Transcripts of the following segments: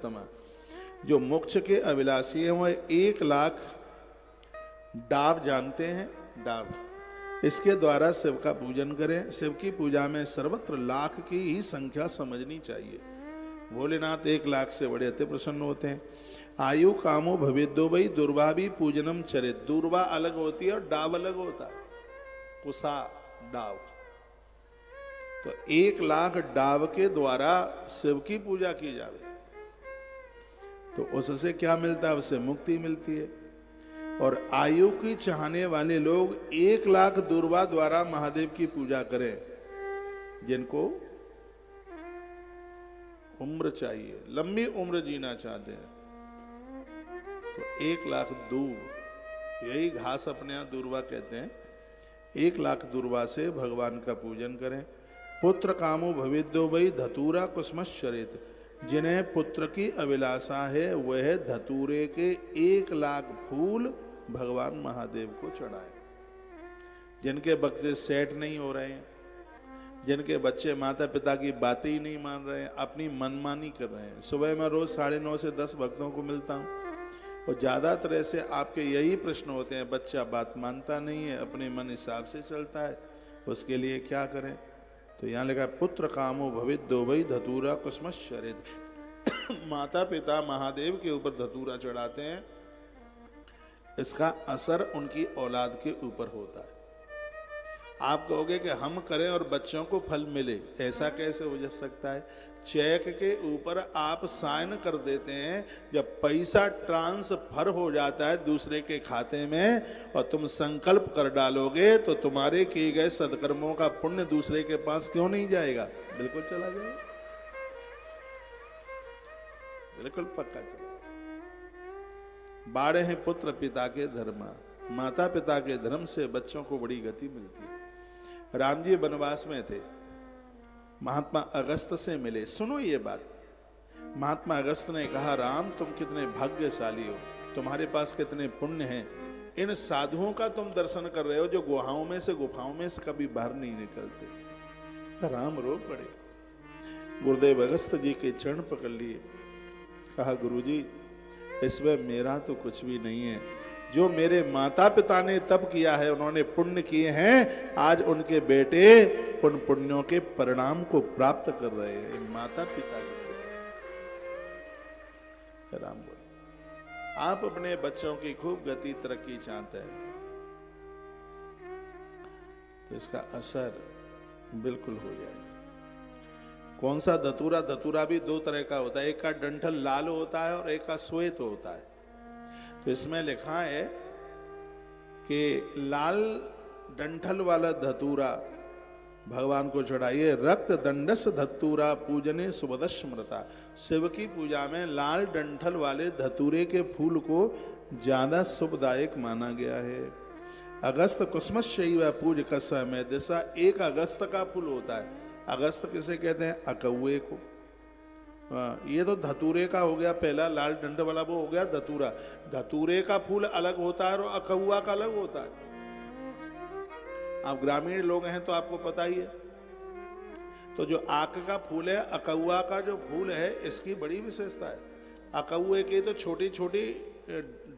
पुरुषोत्तमा। जो मोक्ष के अभिलाषी हैं वह 1 लाख डाब जानते हैं, डाब, इसके द्वारा शिव का पूजन करें। शिव की पूजा में सर्वत्र लाख की ही संख्या समझनी चाहिए। भोलेनाथ 1 लाख से बड़े अति प्रसन्न होते हैं। आयु कामो भवेद्यो वही दुर्वा भी पूजनम चरित। दुर्वा अलग होती है और डाब अलग होता है, कुसा डाब। तो 1 लाख डाब के द्वारा शिव की पूजा की जावे तो उससे क्या मिलता है? उससे मुक्ति मिलती है। और आयु की चाहने वाले लोग 1 लाख दुर्वा द्वारा महादेव की पूजा करें। जिनको उम्र चाहिए, लंबी उम्र जीना चाहते हैं, तो 1 लाख दूर, यही घास अपने यहाँ दुर्वा कहते हैं, 1 लाख दुर्वा से भगवान का पूजन करें। पुत्र कामो भवेद्यो वही धतूरा कुसुमश्चरेत। जिन्हें पुत्र की अभिलाषा है वह धतूरे के 1 लाख फूल भगवान महादेव को चढ़ाए। जिनके बच्चे सेट नहीं हो रहे हैं, जिनके बच्चे माता पिता की बातें ही नहीं मान रहे हैं, अपनी मनमानी कर रहे हैं। सुबह मैं रोज 9:30 से 10 भक्तों को मिलता हूँ और ज्यादातर ऐसे आपके यही प्रश्न होते हैं, बच्चा बात मानता नहीं है, अपने मन हिसाब से चलता है, उसके लिए क्या करें? तो यहाँ लिखा पुत्र कामो भवेद्यो वही धतूरा कुसुमश्चरेत। माता पिता महादेव के ऊपर धतूरा चढ़ाते हैं, इसका असर उनकी औलाद के ऊपर होता है। आप कहोगे कि हम करें और बच्चों को फल मिले, ऐसा कैसे हो जा सकता है? चेक के ऊपर आप साइन कर देते हैं, जब पैसा ट्रांसफर हो जाता है दूसरे के खाते में और तुम संकल्प कर डालोगे तो तुम्हारे किए गए सत्कर्मों का पुण्य दूसरे के पास क्यों नहीं जाएगा? बिल्कुल चला जाएगा, बिल्कुल पक्का चला। बाड़े हैं पुत्र पिता के धर्म, माता पिता के धर्म से बच्चों को बड़ी गति मिलती है। राम जी वनवास में थे, महात्मा अगस्त से मिले। सुनो ये बात, महात्मा अगस्त ने कहा, राम तुम कितने भाग्यशाली हो, तुम्हारे पास कितने पुण्य हैं। इन साधुओं का तुम दर्शन कर रहे हो जो गुफाओं में से कभी बाहर नहीं निकलते। राम रो पड़े, गुरुदेव अगस्त जी के चरण पकड़ लिए, कहा गुरुजी इसमें मेरा तो कुछ भी नहीं है, जो मेरे माता पिता ने तप किया है, उन्होंने पुण्य किए हैं, आज उनके बेटे उन पुण्यों के परिणाम को प्राप्त कर रहे हैं। माता पिता के राम बोले, आप अपने बच्चों की खूब गति तरक्की चाहते हैं तो इसका असर बिल्कुल हो जाएगा। कौन सा धतूरा? धतूरा भी 2 तरह का होता है, एक का डंठल लाल होता है और एक का श्वेत होता है। तो इसमें लिखा है कि लाल डंठल वाला धतूरा भगवान को चढ़ाइए। रक्त दंडस धतूरा पूजने सुबदस्मृता। शिव की पूजा में लाल डंठल वाले धतूरे के फूल को ज्यादा शुभदायक माना गया है। अगस्त कुसुमश्चैव पूज समय दिशा। 1 अगस्त का फूल होता है। अगस्त किसे कहते हैं? अकौए को। ये तो धतूरे का हो गया, पहला लाल डंड वाला वो हो गया धतूरा। धतूरे का फूल अलग होता है और अकौआ का अलग होता है। आप ग्रामीण लोग हैं तो आपको पता ही है। तो जो आक का फूल है, अकौआ का जो फूल है, इसकी बड़ी विशेषता है। अकौए की तो छोटी छोटी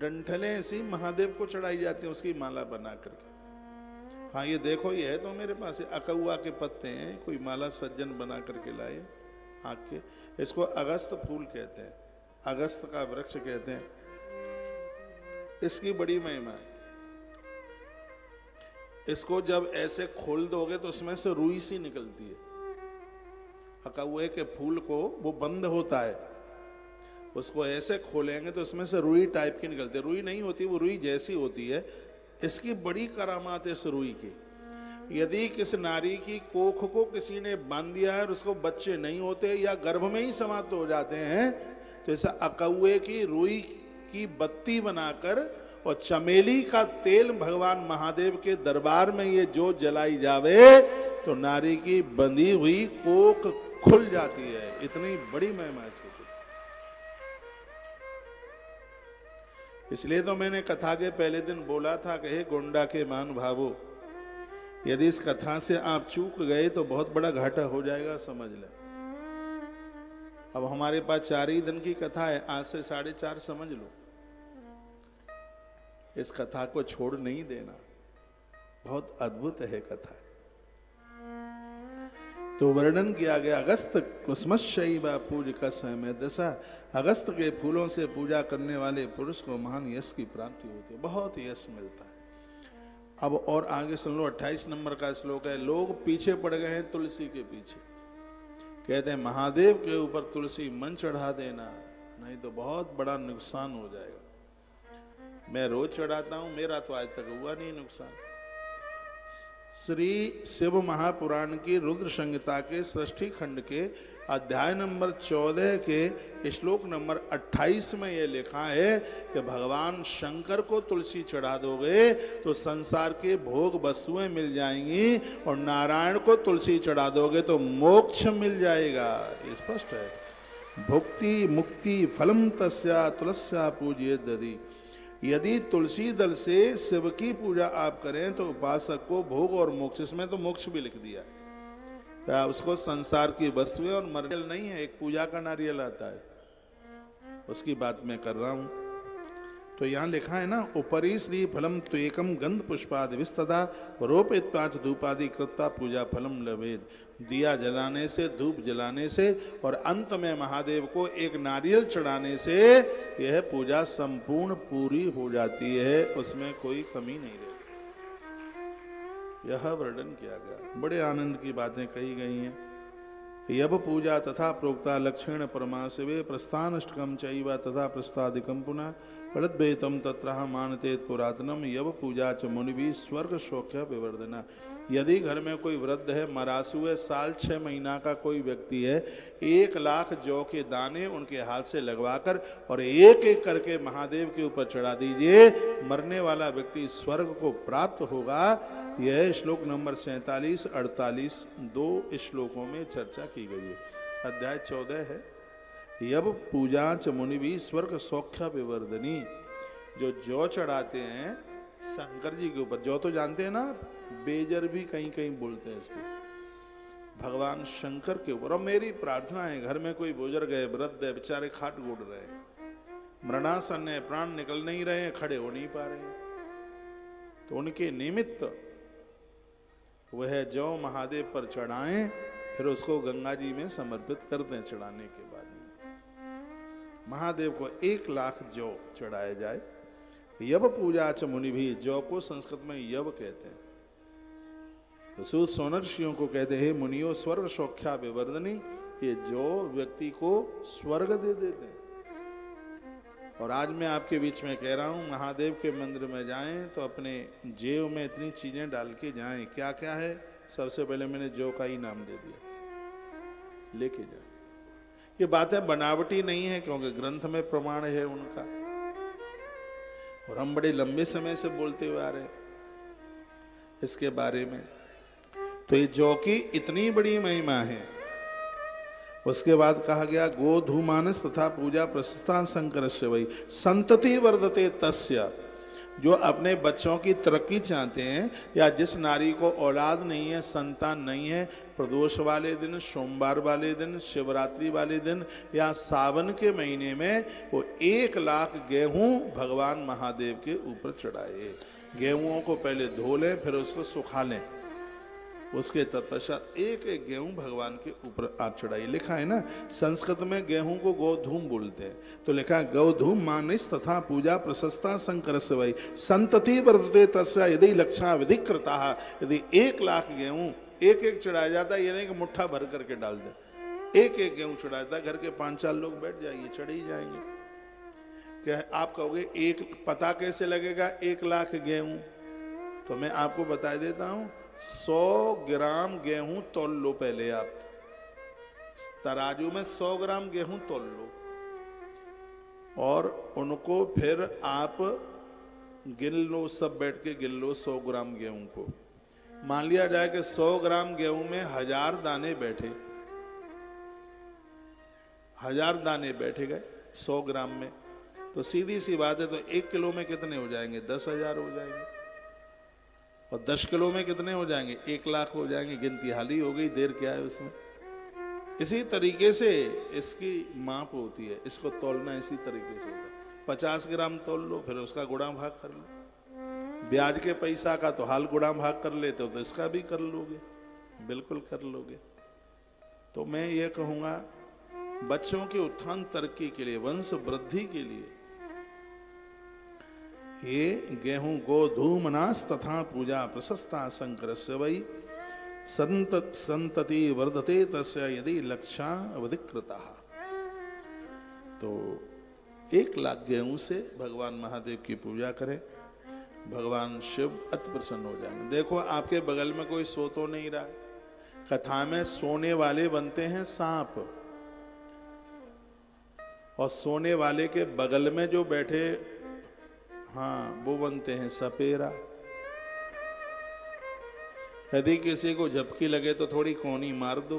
डंठलें ऐसी महादेव को चढ़ाई जाती हैं, उसकी माला बना करके। हाँ ये देखो, ये है तो मेरे पास अकौआ के पत्ते हैं, कोई माला सज्जन बना करके लाए आँख के। इसको अगस्त फूल कहते हैं, अगस्त का वृक्ष कहते हैं। इसकी बड़ी महिमा है। इसको जब ऐसे खोल दोगे तो उसमें से रुई सी निकलती है। अकौए के फूल को वो बंद होता है, उसको ऐसे खोलेंगे तो उसमें से रुई टाइप की निकलती है। रुई नहीं होती, वो रुई जैसी होती है। इसकी बड़ी करामात है इस रुई की। यदि किस नारी की कोख को किसी ने बांध दिया है और उसको बच्चे नहीं होते या गर्भ में ही समाप्त हो जाते हैं, तो ऐसा अकौए की रुई की बत्ती बनाकर और चमेली का तेल भगवान महादेव के दरबार में ये जो जलाई जावे तो नारी की बंधी हुई कोख खुल जाती है। इतनी बड़ी महिमा इसकी। इसलिए तो मैंने कथा के पहले दिन बोला था कि हे गोंडा के मान भावो, यदि इस कथा से आप चूक गए तो बहुत बड़ा घाटा हो जाएगा, समझ ले। अब हमारे पास 4 ही दिन की कथा है, आज से 4.5 समझ लो। इस कथा को छोड़ नहीं देना, बहुत अद्भुत है कथा। तो वर्णन किया गया अगस्त कुसुमशैवा पूज का समय दशा, अगस्त के फूलों से पूजा करने वाले पुरुष को महान यश की प्राप्ति होती है, बहुत यश मिलता है। अब और आगे सुन लो, 28 नंबर का श्लोक है। लोग पीछे पड़ गए हैं तुलसी के पीछे, कहते हैं महादेव के ऊपर तुलसी मन चढ़ा देना, नहीं तो बहुत बड़ा नुकसान हो जाएगा। मैं रोज चढ़ाता हूं, मेरा तो आज तक हुआ नहीं नुकसान। श्री शिव महापुराण की रुद्र संहिता के सृष्टि खंड के अध्याय नंबर 14 के श्लोक नंबर 28 में यह लिखा है कि भगवान शंकर को तुलसी चढ़ा दोगे तो संसार के भोग वस्तुएं मिल जाएंगी, और नारायण को तुलसी चढ़ा दोगे तो मोक्ष मिल जाएगा। ये स्पष्ट है। भुक्ति मुक्ति फलम तस्या तुलस्या पूज्य दधि। यदि तुलसी दल से शिव की पूजा आप करें तो उपासक को भोग और मोक्ष, इसमें तो मोक्ष भी लिख दिया है। क्या उसको संसार की वस्तुएं और नारियल नहीं है, एक पूजा का नारियल आता है, उसकी बात मैं कर रहा हूं। तो यहां लिखा है ना, उपरी श्री फलम त्वेकम गंध पुष्पादि विस्तदा रोपित्वाच धूपादि कृत्वा पूजा फलम लभेद। दिया जलाने से, धूप जलाने से और अंत में महादेव को एक नारियल चढ़ाने से यह पूजा संपूर्ण पूरी हो जाती है, उसमें कोई कमी नहीं रहती। यह वर्णन किया गया, बड़े आनंद की बातें कही गई हैं। यब पूजा तथा प्रोक्ता लक्षण परमाशिवे प्रस्थानष्टकम चैव तथा प्रस्तादिकम पुनः फलद्वैतम तत्रह मानते पुरातनम। यब पूजा च मुनिभि स्वर्ग सौख्य विवर्धना। यदि घर में कोई वृद्ध है, मरासु है, साल 6 महीना का कोई व्यक्ति है, 1 लाख जौ के दाने उनके हाथ से लगवाकर और एक एक करके महादेव के ऊपर चढ़ा दीजिए, मरने वाला व्यक्ति स्वर्ग को प्राप्त होगा। यह श्लोक नंबर 47, 48 2 श्लोकों में चर्चा की गई है। अध्याय 14 है। यब पूजा च मुनि भी स्वर्ग सौख्य विवर्धनी। जो जौ चढ़ाते हैं शंकर जी के ऊपर, जौ तो जानते हैं ना, बेजर भी कहीं कहीं बोलते हैं इसको, भगवान शंकर के ऊपर। और मेरी प्रार्थना है, घर में कोई बुजुर्ग है, वृद्ध है, बेचारे खाट गोड़ रहे हैं, मरणासन है, प्राण निकल नहीं रहे हैं, खड़े हो नहीं पा रहे हैं, तो उनके निमित्त वह जौ महादेव पर चढ़ाएं, फिर उसको गंगा जी में समर्पित कर दें। चढ़ाने के बाद में महादेव को 1 लाख जौ चढ़ाया जाए। यब पूजा च मुनि भी, जौ को संस्कृत में यब कहते हैं। तो सूत सोनर्षियों को कहते हैं मुनियो स्वर्ग सौख्या विवर्धनी। ये जौ व्यक्ति को स्वर्ग दे देते हैं। और आज मैं आपके बीच में कह रहा हूं, महादेव के मंदिर में जाएं तो अपने जेब में इतनी चीजें डाल के जाएं। क्या क्या है? सबसे पहले मैंने जौ का ही नाम दे दिया, लेके जाए। ये बातें बनावटी नहीं है, क्योंकि ग्रंथ में प्रमाण है उनका, और हम बड़े लंबे समय से बोलते हुए आ रहे हैं इसके बारे में। तो ये जौ की इतनी बड़ी महिमा है। उसके बाद कहा गया गोधूमानस तथा पूजा प्रस्था शंकरस्य वै संतति वर्धते तस्य। जो अपने बच्चों की तरक्की चाहते हैं, या जिस नारी को औलाद नहीं है, संतान नहीं है, प्रदोष वाले दिन, सोमवार वाले दिन, शिवरात्रि वाले दिन या सावन के महीने में वो 1 लाख गेहूं भगवान महादेव के ऊपर चढ़ाए। गेहूं को पहले धो लें, फिर उसको सुखा लें, उसके तत्पश्चात 1-1 गेहूं भगवान के ऊपर आप चढ़ाइए। लिखा है ना, संस्कृत में गेहूं को गोधूम बोलते हैं, तो लिखा है गोधूम मानिस तथा पूजा प्रशस्ता शंकरस्य वै संतति वर्धते तस्य यदि लक्षा विधि कृता। यदि 1 लाख गेहूं 1-1 चढ़ाया जाता है, ये नहीं कि मुट्ठा भर करके डाल दे, 1-1 गेहूं चढ़ाता है, घर के 5-4 लोग बैठ जाइए, चढ़ ही जाएंगे। क्या आप कहोगे एक पता कैसे लगेगा 1 लाख गेहूं? तो मैं आपको बता देता हूं, 100 ग्राम गेहूं तोल लो। पहले आप तराजू में 100 ग्राम गेहूं तोल लो, और उनको फिर आप गिन लो, सब बैठ के गिन लो 100 ग्राम गेहूं को। मान लिया जाए कि 100 ग्राम गेहूं में 1000 दाने बैठे, 1000 दाने बैठे गए 100 ग्राम में, तो सीधी सी बात है, तो 1 किलो में कितने हो जाएंगे? 10,000 हो जाएंगे। और 10 किलो में कितने हो जाएंगे? 1 लाख हो जाएंगे। गिनती हाली हो गई, देर क्या है उसमें। इसी तरीके से इसकी माप होती है, इसको तौलना इसी तरीके से होता है। 50 ग्राम तौल लो, फिर उसका गुणा भाग कर लो। ब्याज के पैसा का तो हाल गुणा भाग कर लेते हो, तो इसका भी कर लोगे, बिल्कुल कर लोगे। तो मैं ये कहूँगा, बच्चों के उत्थान तरक्की के लिए, वंश वृद्धि के लिए ये गेहूं गोधूम नास तथा पूजा प्रशस्ता शंकरस्य वै संतति वर्धते तस्य यदि लक्षा अवधिकृता। तो 1 लाख गेहूं से भगवान महादेव की पूजा करें, भगवान शिव अति प्रसन्न हो जाएंगे। देखो आपके बगल में कोई सो तो नहीं रहा है। कथा में सोने वाले बनते हैं सांप, और सोने वाले के बगल में जो बैठे, हाँ, वो बनते हैं सपेरा। यदि किसी को झपकी लगे तो थोड़ी कोनी मार दो,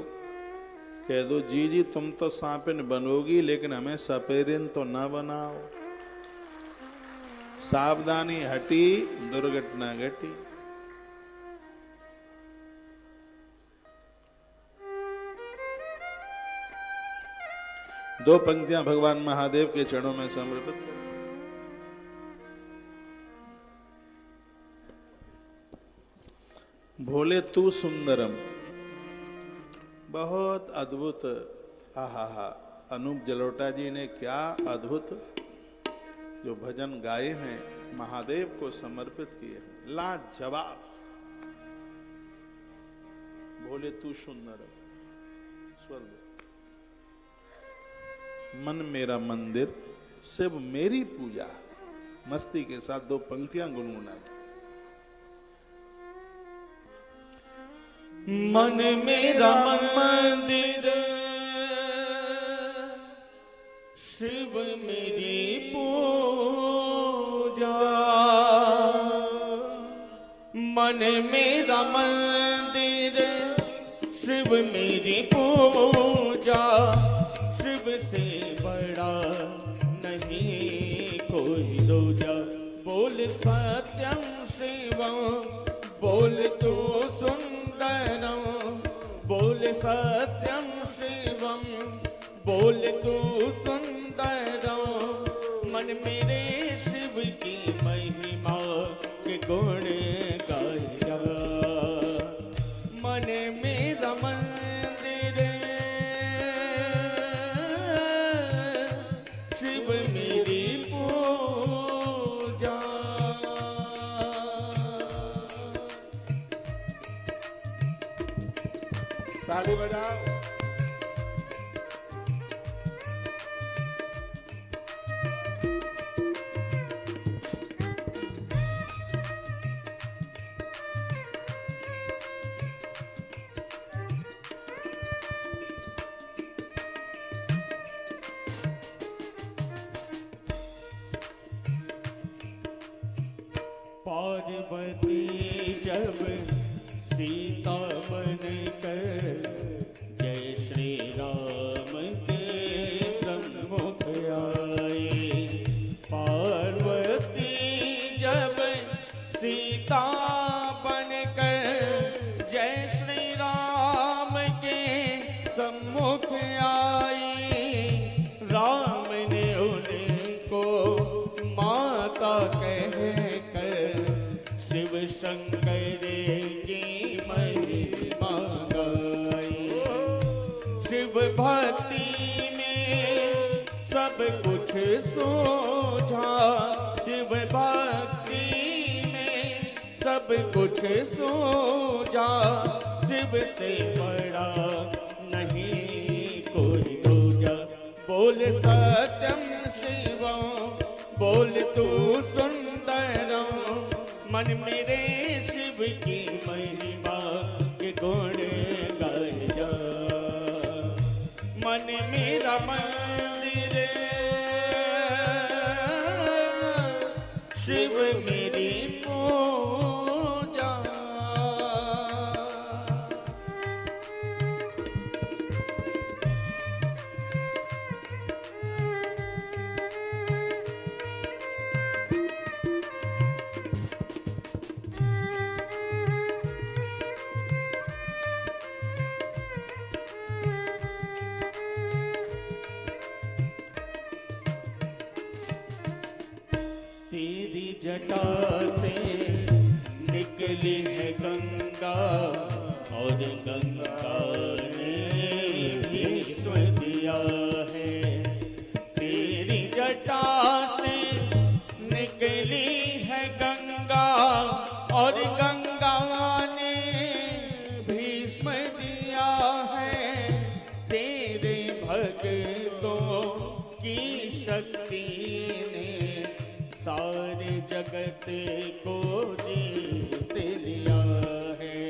कह दो जी जी तुम तो सांपिन बनोगी, लेकिन हमें सपेरिन तो ना बनाओ। सावधानी हटी, दुर्घटना घटी। दो पंक्तियां भगवान महादेव के चरणों में समर्पित करें। भोले तू सुंदरम, बहुत अद्भुत। आहा, अनूप जलोटा जी ने क्या अद्भुत जो भजन गाए हैं, महादेव को समर्पित किए हैं, लाजवाब। भोले तू सुंदरम, स्वर्ग मन मेरा मंदिर, शिव मेरी पूजा। मस्ती के साथ 2 पंक्तियां गुनगुना दी। मन मेरा मंदिर, शिव मेरी पूजा। मन मेरा मंदिर, शिव मेरी पूजा। शिव से बड़ा नहीं कोई दूजा। बोल सत्यम शिवम, बोल तू सुंदरम। बोल सत्यम शिवम, बोल तू सुंदरम। मन मेरे शिव की महिमा के गुण गाया। मन मेरा मंदिर, शिव मेरी पूजा। ताली बजाओ। पार्वती जब सीता बन कर जय श्री राम के सम्मुख आई। पार्वती जब सीता बन कर जय श्री राम के सम्मुख आई। राम ने उनको माता कहकर शिव शंकर की महिमा गाई। शिव भक्ति में सब कुछ सूझा। शिव भक्ति में सब कुछ सूझा। शिव से बड़ा नहीं कोई दूजा। बोल सत्यम शिवम, बोल तू सुंदरम। मन मेरे शिव की महिमा के गुण गाया। मन मेरा मंदिर, शिव मेरी पूजा। जटा से निकली है गंगा और गंगा ने विश्व दिया है। तेरी जटा से निकली है गंगा और गंगा ने भीष्म दिया है। तेरे भक्तों की शक्ति ने सारे जगत को जीत लिया है।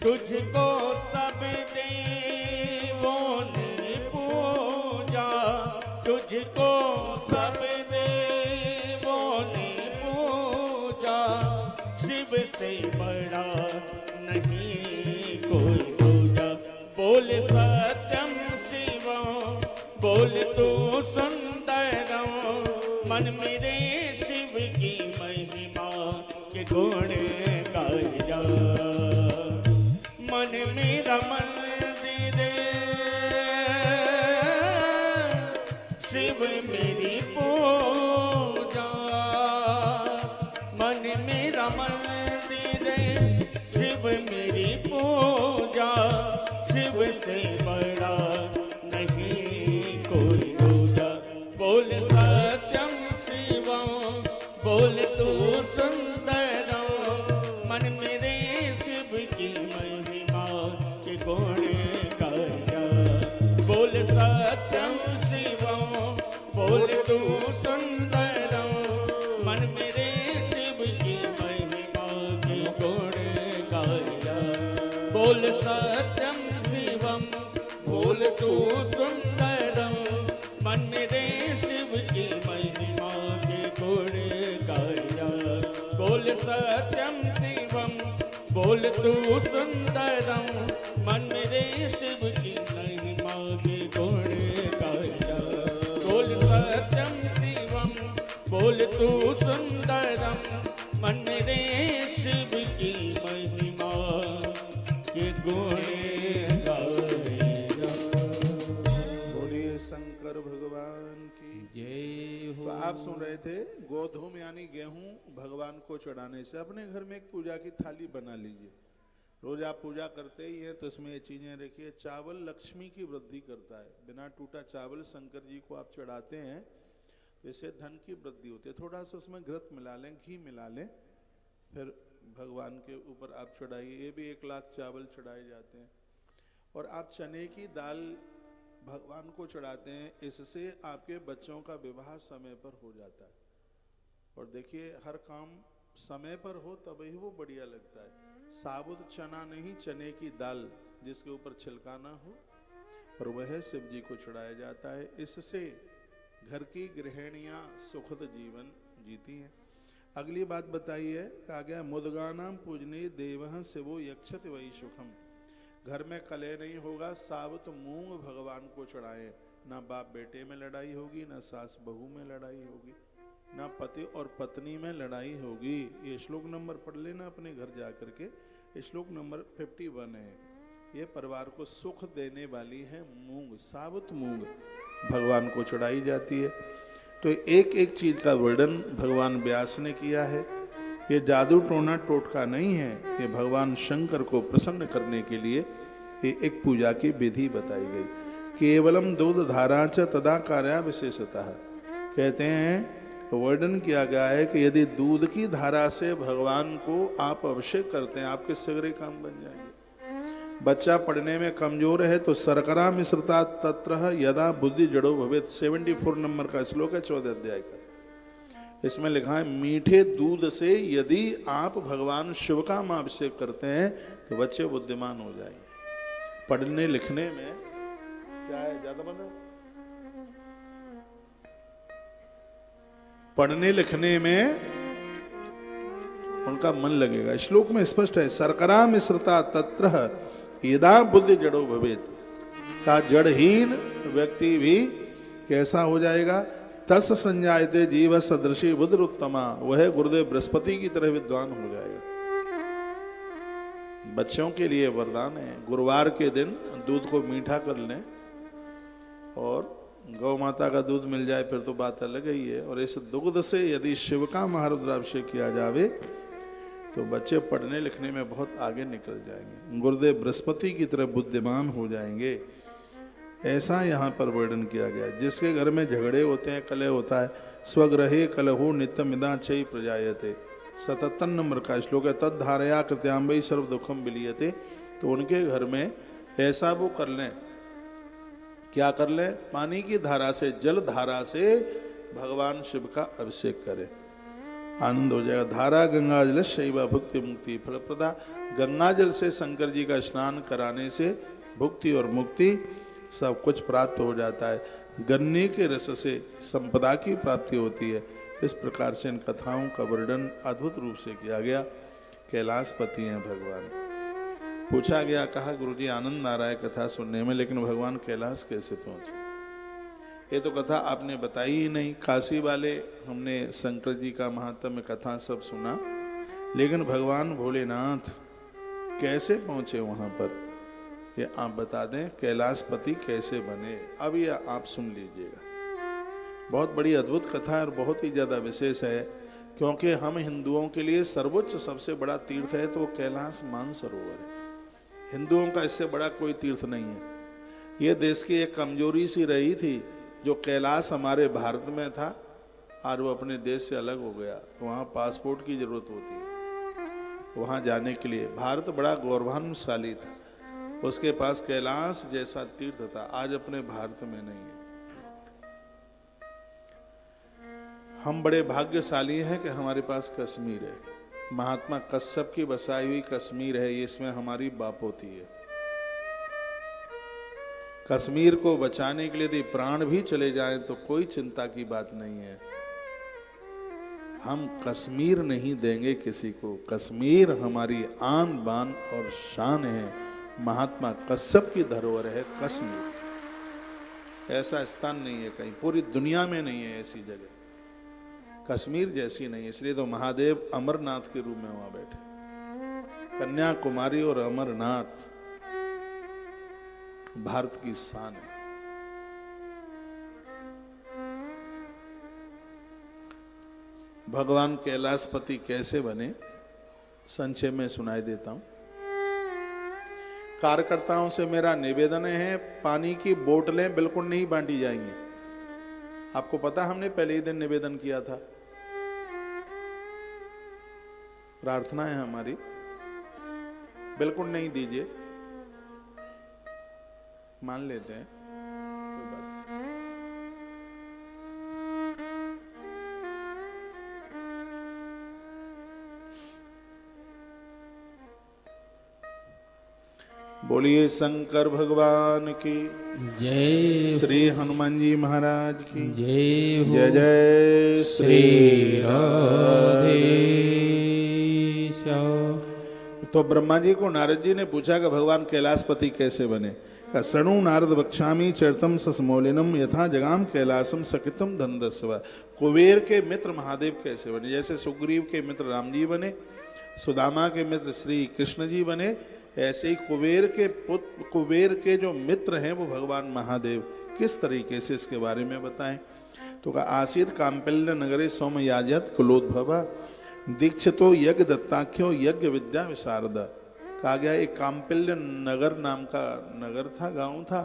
तुझको सब देवों ने पूजा, तुझको सब देवों ने पूजा। शिव से बड़ा नहीं कोई दूजा। बोल सत्यम शिवम, बोल तू सुंदरम। मन मेरे शिव की महिमा के गुण गाए जा। मन मेरा मंदिर शिव मेरी पूजा। मन मेरा मंदिर शिव मेरी पूजा। शिव से बड़ा नहीं कोई दूजा। बोल सत्यम शिवम, बोल तू सुंदरम। मन मेरे शिव की महिमा के गुण गाया। बोल सत्यम शिवम, बोल तू सुंदरम। मन मेरे शिव की महिमा के गुण गाया। बोल सत्यम शिवम, बोल तू सुंदरम। मन मेरे शिव की महिमा के गुण गाया। बोल सत्यम शिवम, बोल तू सुंदरम। मन मेरे शिव की महिमा के गुण गाया। बोल सत्यम शिवम, बोल तू सुंदरम। मन मेरे शिव की महिमा के गुण गाया। बोलिए शंकर भगवान की जय हो। तो आप सुन रहे थे गोधूम यानी गेहूं भगवान को चढ़ाने से अपने घर में एक पूजा की थाली बना लीजिए। रोज आप पूजा करते ही हैं तो इसमें ये चीजें रखिए। चावल लक्ष्मी की वृद्धि करता है। बिना टूटा चावल शंकर जी को आप चढ़ाते हैं तो इससे धन की वृद्धि होती है। थोड़ा सा उसमें घृत मिला लें, घी मिला लें, फिर भगवान के ऊपर आप चढ़ाइए। ये भी 1 लाख चावल चढ़ाए जाते हैं। और आप चने की दाल भगवान को चढ़ाते हैं। इससे आपके बच्चों का विवाह समय पर हो जाता है। और देखिए हर काम समय पर हो तभी वो बढ़िया लगता है। साबुत चना नहीं, चने की दाल जिसके ऊपर छिलका ना हो, और वह शिव जी को चढ़ाया जाता है। इससे घर की गृहिणियां सुखद जीवन जीती हैं। अगली बात बताइए, कहा गया मुदगानाम पूजने देवः शिवो यक्षति वही सुखम। घर में कलह नहीं होगा, साबुत मूंग भगवान को चढ़ाएं। ना बाप बेटे में लड़ाई होगी, ना सास बहू में लड़ाई होगी, ना पति और पत्नी में लड़ाई होगी। ये श्लोक नंबर पढ़ लेना अपने घर जा करके। श्लोक नंबर 51 है। ये परिवार को सुख देने वाली है मूंग, साबुत मूंग भगवान को चढ़ाई जाती है। तो एक एक चीज का वर्णन भगवान व्यास ने किया है। ये जादू टोना टोटका नहीं है, ये भगवान शंकर को प्रसन्न करने के लिए ये एक पूजा की विधि बताई गई। केवलम दूध धारा च तदा कार्या विशेषतः, कहते हैं वर्णन किया गया है कि यदि दूध की धारा से भगवान को आप अभिषेक करते हैं आपके सगरे काम बन जाएंगे। बच्चा पढ़ने में कमजोर है तो शर्करा मिश्रता तत्र यदा बुद्धि जड़ो भवेत, 74 नंबर का श्लोक है 14 अध्याय का। इसमें लिखा है मीठे दूध से यदि आप भगवान शिव का अभिषेक करते हैं तो बच्चे बुद्धिमान हो जाएंगे। पढ़ने लिखने में क्या है, ज्यादा बना, पढ़ने लिखने में उनका मन लगेगा। श्लोक में स्पष्ट है शर्करा मिश्रता तत्र यदा बुद्धि जड़ो भवेत, का जड़हीन व्यक्ति भी कैसा हो जाएगा, तस संजायते जीव सदृशी बुद्धिरुत्तमा, वह गुरुदेव बृहस्पति की तरह विद्वान हो जाएगा। बच्चों के लिए वरदान है, गुरुवार के दिन दूध को मीठा कर लें और गौ माता का दूध मिल जाए फिर तो बात अलग ही है। और इस दुग्ध से यदि शिव का महारुद्राभिषेक किया जावे तो बच्चे पढ़ने लिखने में बहुत आगे निकल जाएंगे, गुरुदेव बृहस्पति की तरह बुद्धिमान हो जाएंगे। ऐसा यहाँ पर वर्णन किया गया। जिसके घर में झगड़े होते हैं, कलह होता है, स्वग्रहे कलहो नित्यमिदा चई प्रजायते, 77 नंबर का श्लोक है। तद धारया कृत्यांबई सर्व दुखम विलीयते। तो उनके घर में ऐसा वो कर लें, क्या कर लें, पानी की धारा से, जल धारा से भगवान शिव का अभिषेक करें, आनंद हो जाएगा। धारा गंगा जल शैवा भुक्ति मुक्ति फलप्रदा। गंगा जल से शंकर जी का स्नान कराने से भुक्ति और मुक्ति सब कुछ प्राप्त हो जाता है। गन्ने के रस से संपदा की प्राप्ति होती है। इस प्रकार से इन कथाओं का वर्णन अद्भुत रूप से किया गया। कैलाशपति हैं भगवान। पूछा गया, कहा गुरुजी आनंद आ रहा है कथा सुनने में, लेकिन भगवान कैलाश कैसे पहुंचे? ये तो कथा आपने बताई ही नहीं। काशी वाले हमने शंकर जी का महात्म्य कथा सब सुना, लेकिन भगवान भोलेनाथ कैसे पहुंचे वहां पर, ये आप बता दें। कैलाशपति कैसे बने, अब ये आप सुन लीजिएगा। बहुत बड़ी अद्भुत कथा है और बहुत ही ज़्यादा विशेष है, क्योंकि हम हिंदुओं के लिए सर्वोच्च सबसे बड़ा तीर्थ है तो वो कैलाश मानसरोवर है। हिंदुओं का इससे बड़ा कोई तीर्थ नहीं है। ये देश की एक कमजोरी सी रही थी, जो कैलाश हमारे भारत में था और वो अपने देश से अलग हो गया। वहाँ पासपोर्ट की जरूरत होती है वहाँ जाने के लिए। भारत बड़ा गौरवान्वितशाली था, उसके पास कैलाश जैसा तीर्थ था, आज अपने भारत में नहीं है। हम बड़े भाग्यशाली हैं कि हमारे पास कश्मीर है। महात्मा कश्यप की बसाई हुई कश्मीर है, ये इसमें हमारी बाप होती है। कश्मीर को बचाने के लिए यदि प्राण भी चले जाएं तो कोई चिंता की बात नहीं है। हम कश्मीर नहीं देंगे किसी को। कश्मीर हमारी आन बान और शान है। महात्मा कश्यप की धरोहर है कश्मीर। ऐसा स्थान नहीं है कहीं, पूरी दुनिया में नहीं है ऐसी जगह कश्मीर जैसी नहीं। इसलिए तो महादेव अमरनाथ के रूप में वहां बैठे। कन्याकुमारी और अमरनाथ भारत की शान है। भगवान कैलाशपति कैसे बने, संक्षेप में सुनाई देता हूं। कार्यकर्ताओं से मेरा निवेदन है, पानी की बोतलें बिल्कुल नहीं बांटी जाएंगी। आपको पता, हमने पहले ही दिन निवेदन किया था। प्रार्थना है हमारी, बिल्कुल नहीं दीजिए। मान लेते हैं, कोई बात नहीं। बोलिए शंकर भगवान की जय। श्री हनुमान जी महाराज की जय हो। जय जय श्री राधे। तो ब्रह्मा जी को नारद जी ने पूछा कि भगवान कैलाशपति कैसे बने। शृणु नारद वक्ष्यामि चरितम सस्मौलिनम यथा जगाम कैलासम सकितम धनदस्व। कुबेर के मित्र महादेव कैसे बने। जैसे सुग्रीव के मित्र राम जी बने, सुदामा के मित्र श्री कृष्ण जी बने, ऐसे ही कुबेर के जो मित्र हैं वो भगवान महादेव किस तरीके से, इसके बारे में बताएं। तो कहा आसीत काम्पल्य नगरे सोमयाजत कुलोद्भव दीक्षितो यज्ञ दत्ताख्यो यज्ञ विद्या विशारद। कहा गया एक काम्पल्य नगर नाम का नगर था, गांव था,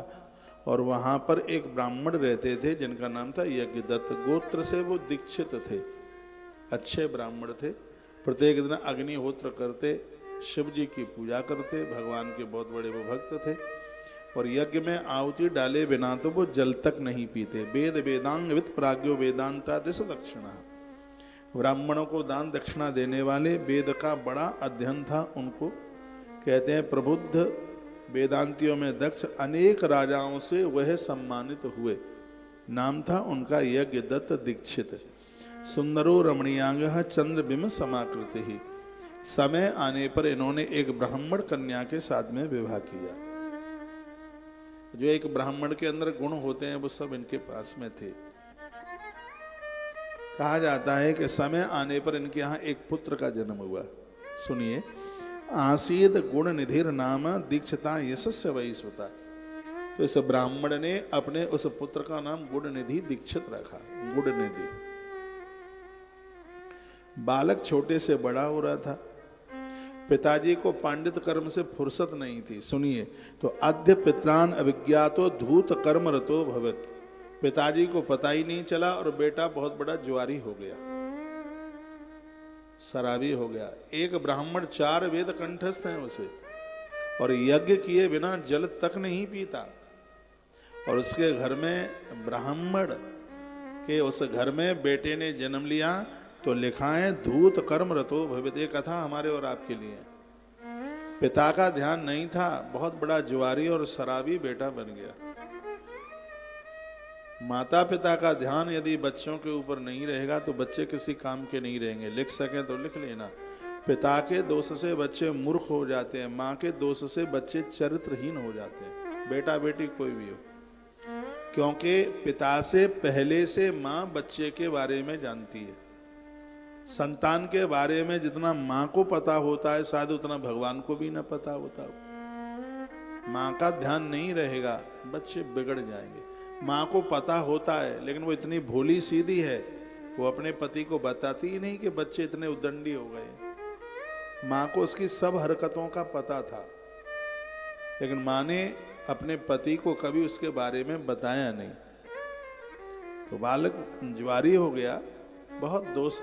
और वहां पर एक ब्राह्मण रहते थे जिनका नाम था यज्ञदत्त। गोत्र से वो दीक्षित थे, अच्छे ब्राह्मण थे। प्रत्येक दिन अग्निहोत्र करते, शिव जी की पूजा करते, भगवान के बहुत बड़े वो भक्त थे। और यज्ञ में आहुति डाले बिना तो वो जल तक नहीं पीते। वेद वेदांग विद प्राज्ञो वेदांता दिश दक्षिणा। ब्राह्मणों को दान दक्षिणा देने वाले, वेद का बड़ा अध्ययन था उनको। कहते हैं प्रबुद्ध वेदांतियों में दक्ष अनेक राजाओं से वह सम्मानित हुए। नाम था उनका यज्ञदत्त दीक्षित। सुंदरो रमणीयांग चंद्र बिम समाकृति ही। समय आने पर इन्होंने एक ब्राह्मण कन्या के साथ में विवाह किया। जो एक ब्राह्मण के अंदर गुण होते हैं वो सब इनके पास में थे। कहा जाता है कि समय आने पर इनके यहाँ एक पुत्र का जन्म हुआ। सुनिए, आसीद गुण निधिर नाम दीक्षिता यशस्य वैश्वता। तो इस ब्राह्मण ने अपने उस पुत्र का नाम गुणनिधि दीक्षित रखा। गुणनिधि। बालक छोटे से बड़ा हो रहा था। पिताजी को पांडित कर्म से फुर्सत नहीं थी। सुनिए, तो अद्य पित्रान अभिज्ञातो धूत कर्म रतो भवत। पिताजी को पता ही नहीं चला और बेटा बहुत बड़ा जुआरी हो गया, शराबी हो गया। एक ब्राह्मण 4 वेद कंठस्थ हैं उसे, और यज्ञ किए बिना जल तक नहीं पीता। और उसके घर में ब्राह्मण के उस घर में बेटे ने जन्म लिया, तो लिखा है धूत कर्म रतो भवित। ये कथा हमारे और आपके लिए। पिता का ध्यान नहीं था, बहुत बड़ा जुआरी और शराबी बेटा बन गया। माता पिता का ध्यान यदि बच्चों के ऊपर नहीं रहेगा तो बच्चे किसी काम के नहीं रहेंगे। लिख सकें तो लिख लेना। पिता के दोष से बच्चे मूर्ख हो जाते हैं, माँ के दोष से बच्चे चरित्रहीन हो जाते हैं, बेटा बेटी कोई भी हो। क्योंकि पिता से पहले से माँ बच्चे के बारे में जानती है। संतान के बारे में जितना माँ को पता होता है शायद उतना भगवान को भी न पता होता हो। माँ का ध्यान नहीं रहेगा, बच्चे बिगड़ जाएंगे। माँ को पता होता है, लेकिन वो इतनी भोली सीधी है, वो अपने पति को बताती ही नहीं कि बच्चे इतने उद्दंडी हो गए। माँ को उसकी सब हरकतों का पता था, लेकिन माँ ने अपने पति को कभी उसके बारे में बताया नहीं। तो बालक जुआरी हो गया, बहुत दोष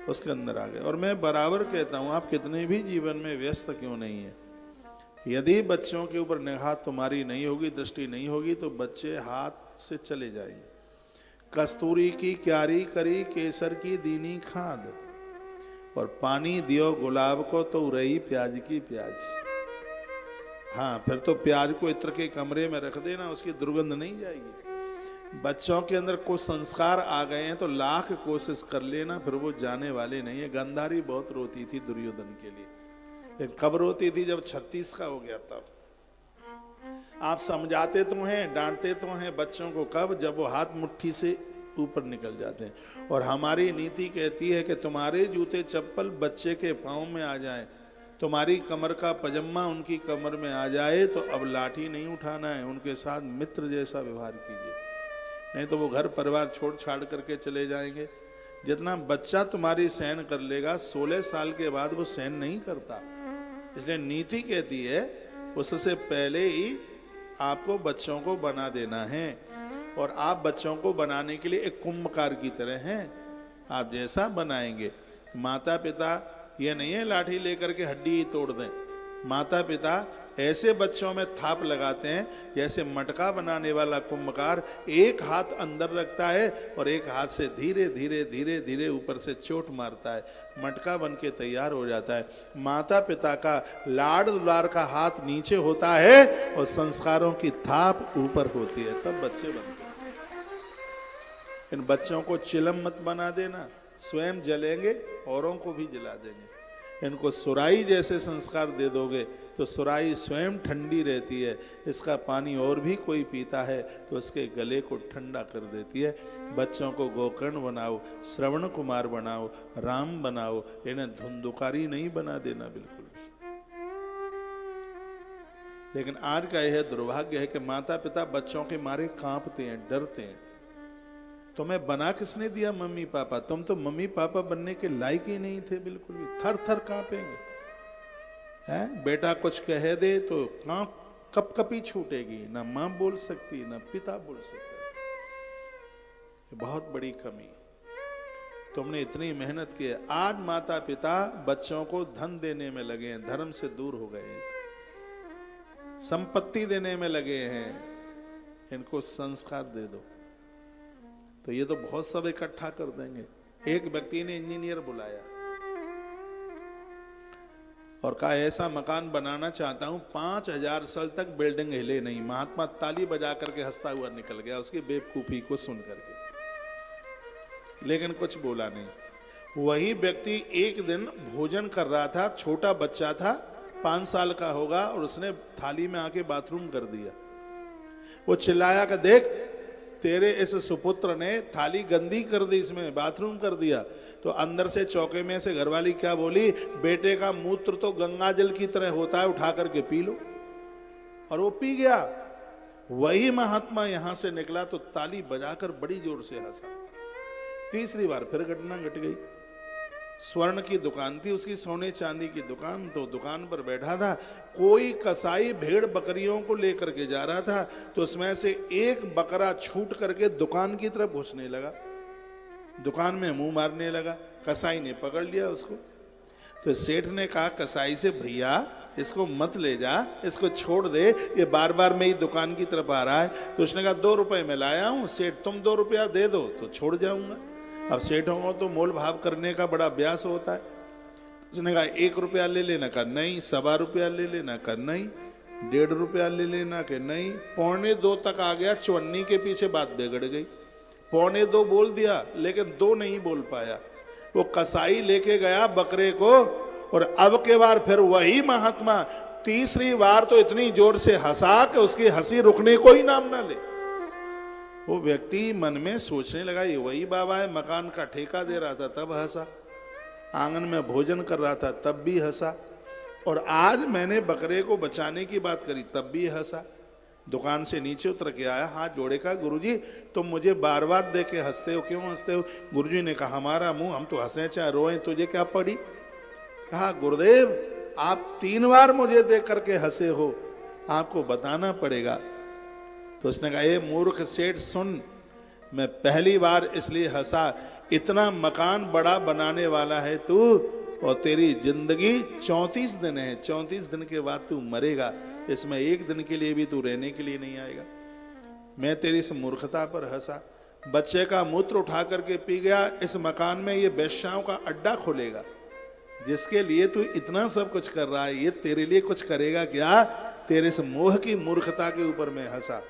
उसके अंदर आ गए। और मैं बराबर कहता हूं, आप कितने भी जीवन में व्यस्त क्यों नहीं है, यदि बच्चों के ऊपर निगाह तुम्हारी नहीं होगी, दृष्टि नहीं होगी, तो बच्चे हाथ से चले जाएंगे। कस्तूरी की क्यारी करी केसर की दीनी खाद, और पानी दियो गुलाब को तो रही प्याज की प्याज। हाँ, फिर तो प्याज को इत्र के कमरे में रख देना, उसकी दुर्गंध नहीं जाएगी। बच्चों के अंदर कुछ संस्कार आ गए हैं तो लाख कोशिश कर लेना, फिर वो जाने वाले नहीं है। गांधारी बहुत रोती थी दुर्योधन के लिए, लेकिन कब रोती थी? जब 36 का हो गया तब। आप समझाते तो हैं, डांटते तो हैं बच्चों को, कब? जब वो हाथ मुट्ठी से ऊपर निकल जाते हैं। और हमारी नीति कहती है कि तुम्हारे जूते चप्पल बच्चे के पाँव में आ जाए, तुम्हारी कमर का पजामा उनकी कमर में आ जाए, तो अब लाठी नहीं उठाना है, उनके साथ मित्र जैसा व्यवहार कीजिए, नहीं तो वो घर परिवार छोड़ छाड़ करके चले जाएंगे। जितना बच्चा तुम्हारी सहन कर लेगा, 16 साल के बाद वो सहन नहीं करता। इसलिए नीति कहती है उससे पहले ही आपको बच्चों को बना देना है। और आप बच्चों को बनाने के लिए एक कुंभकार की तरह हैं, आप जैसा बनाएंगे। माता पिता ये नहीं है लाठी लेकर के हड्डी ही तोड़ दें। माता पिता ऐसे बच्चों में थाप लगाते हैं जैसे मटका बनाने वाला कुंभकार एक हाथ अंदर रखता है और एक हाथ से धीरे धीरे धीरे धीरे ऊपर से चोट मारता है, मटका बन के तैयार हो जाता है। माता पिता का लाड दुलार का हाथ नीचे होता है और संस्कारों की थाप ऊपर होती है, तब बच्चे बनते हैं। इन बच्चों को चिलम मत बना देना, स्वयं जलेंगे औरों को भी जला देंगे। इनको सुराई जैसे संस्कार दे दोगे तो सुराई स्वयं ठंडी रहती है, इसका पानी और भी कोई पीता है तो उसके गले को ठंडा कर देती है। बच्चों को गोकर्ण बनाओ, श्रवण कुमार बनाओ, राम बनाओ, इन्हें धुंधुकारी नहीं बना देना बिल्कुल भी। लेकिन आज का यह दुर्भाग्य है कि माता पिता बच्चों के मारे कांपते हैं, डरते हैं। तुम्हें बना किसने दिया? Mummy papa. तुम तो मम्मी पापा बनने के लायक ही नहीं थे बिल्कुल भी, थर थर कांपेंगे। है बेटा कुछ कह दे तो कपकपी छूटेगी, ना मां बोल सकती ना पिता बोल सकता। ये बहुत बड़ी कमी। तुमने इतनी मेहनत की है, आज माता पिता बच्चों को धन देने में लगे हैं, धर्म से दूर हो गए हैं, संपत्ति देने में लगे हैं। इनको संस्कार दे दो तो ये तो बहुत सब इकट्ठा कर देंगे। एक व्यक्ति ने इंजीनियर बुलाया और कहा ऐसा मकान बनाना चाहता हूं 5000 साल तक बिल्डिंग हिले नहीं। महात्मा ताली बजा करके हंसता हुआ निकल गया उसकी बेवकूफी को सुन करके, लेकिन कुछ बोला नहीं। वही व्यक्ति एक दिन भोजन कर रहा था, छोटा बच्चा था, 5 साल का होगा, और उसने थाली में आके बाथरूम कर दिया। वो चिल्लाया कि देख तेरे इस सुपुत्र ने थाली गंदी कर दी, इसमें बाथरूम कर दिया। तो अंदर से चौके में से घरवाली क्या बोली? बेटे का मूत्र तो गंगा जल की तरह होता है, उठा करके पी लो। और वो पी गया। वही महात्मा यहां से निकला तो ताली बजाकर बड़ी जोर से हंसा। तीसरी बार फिर घटना घट गई। स्वर्ण की दुकान थी उसकी, सोने चांदी की दुकान। तो दुकान पर बैठा था, कोई कसाई भेड़ बकरियों को लेकर के जा रहा था, तो उसमें से एक बकरा छूट करके दुकान की तरफ घुसने लगा, दुकान में मुंह मारने लगा। कसाई ने पकड़ लिया उसको। तो सेठ ने कहा कसाई से, भैया इसको मत ले जा, इसको छोड़ दे, ये बार बार मेरी दुकान की तरफ आ रहा है। तो उसने कहा 2 रुपए में लाया हूं सेठ, तुम 2 रुपया दे दो तो छोड़ जाऊंगा। अब सेठों को तो मोल भाव करने का बड़ा अभ्यास होता है। उसने कहा 1 रुपया ले लेना, का नहीं। 1.25 रुपया ले लेना, का नहीं। 1.5 रुपया ले लेना, के नहीं। 1.25 तक आ गया, चवन्नी के पीछे बात बिगड़ गई। 1.25 बोल दिया लेकिन 2 नहीं बोल पाया। वो कसाई लेके गया बकरे को, और अब के बार फिर वही महात्मा तीसरी बार तो इतनी जोर से हंसा कि उसकी हंसी रुकने को ही नाम ना ले। वो व्यक्ति मन में सोचने लगा ये वही बाबा है, मकान का ठेका दे रहा था तब हंसा, आंगन में भोजन कर रहा था तब भी हंसा, और आज मैंने बकरे को बचाने की बात करी तब भी हंसा। दुकान से नीचे उतर के आया, हाथ जोड़े, कहा गुरुजी तुम मुझे बार बार देख के हंसते हो, क्यों हंसते हो? गुरुजी ने कहा हमारा मुंह, हम तो हंसे चाहे रोए, तुझे क्या पड़ी? कहा गुरुदेव आप 3 बार मुझे देख करके हंसे हो, आपको बताना पड़ेगा। तो उसने कहा ये मूर्ख सेठ सुन, मैं पहली बार इसलिए हंसा, इतना मकान बड़ा बनाने वाला है तू, और तेरी जिंदगी 34 दिन है, 34 दिन के बाद तू मरेगा, इसमें 1 दिन के लिए भी तू रहने के लिए नहीं आएगा। मैं तेरी इस मूर्खता पर हंसा। बच्चे का मूत्र उठा करके पी गया, इस मकान में ये वेश्याओं का अड्डा खोलेगा, जिसके लिए तू इतना सब कुछ कर रहा है, ये तेरे लिए कुछ करेगा क्या? तेरे इस मोह की मूर्खता के ऊपर मैं हंसा।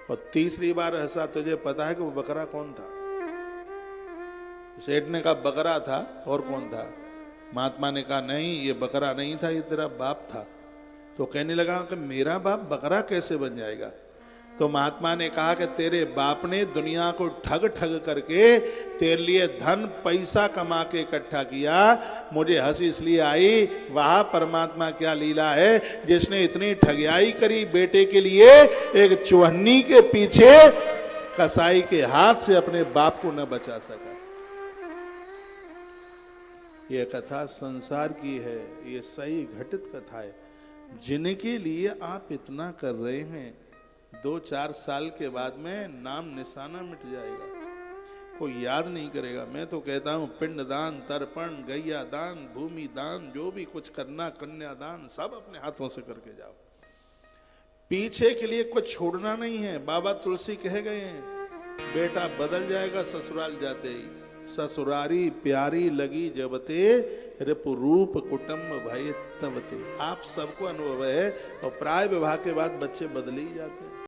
और तीसरी बार हंसा, तुझे पता है कि वो बकरा कौन था? सेठ ने कहा बकरा था, और कौन था? महात्मा ने कहा नहीं ये बकरा नहीं था, ये तेरा बाप था। तो कहने लगा कि मेरा बाप बकरा कैसे बन जाएगा? तो महात्मा ने कहा कि तेरे बाप ने दुनिया को ठग ठग करके तेरे लिए धन पैसा कमा के इकट्ठा किया। मुझे हंसी इसलिए आई, वह परमात्मा क्या लीला है जिसने इतनी ठगियाई करी बेटे के लिए, एक चुहन्नी के पीछे कसाई के हाथ से अपने बाप को न बचा सका। यह कथा संसार की है, ये सही घटित कथा है। जिनके लिए आप इतना कर रहे हैं, 2-4 साल के बाद में नाम निशाना मिट जाएगा, कोई याद नहीं करेगा। मैं तो कहता हूं पिंड दान, तर्पण, गैया दान, भूमि दान, जो भी कुछ करना, कन्यादान, सब अपने हाथों से करके जाओ। पीछे के लिए कुछ छोड़ना नहीं है। बाबा तुलसी कह गए हैं, बेटा बदल जाएगा ससुराल जाते ही, ससुरारी प्यारी लगी जबते, रिपुरूप कुटुंब भय तबते। आप सबको अनुभव है, और प्राय विवाह के बाद बच्चे बदल ही जाते हैं।